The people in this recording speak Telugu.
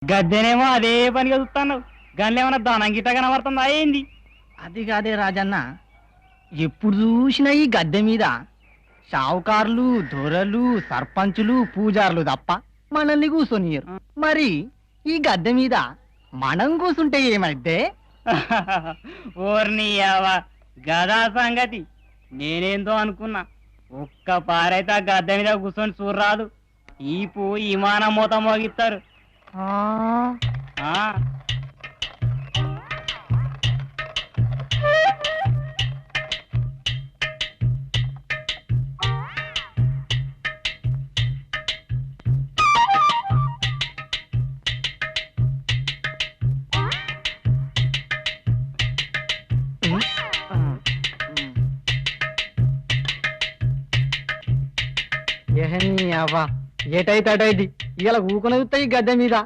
గద్దెనేమో అదే పనిగా చూస్తాను. గన్లేమన్నా దానం గిట్ట కనబడుతుందా ఏంది? అది కాదే రాజన్న, ఎప్పుడు చూసినా ఈ గద్దె మీద షావుకారులు, దొరలు, సర్పంచులు, పూజారులు తప్ప మనల్ని కూర్చొనియరు. మరి ఈ గద్దె మీద మనం కూసుంటే ఏమైతే? ఓర్ని గదా సంగతి. నేనేందో అనుకున్నా, ఒక్క పారైతే ఆ గద్దె మీద కూర్చొని చూడరాదు. ఈపు విమానం మూత మోగిస్తారు. ఆ, ఆ ఏహని అవ్వ, ఏటైతే అటైది ఇలా ఊకొని ఈ గద్దె మీద.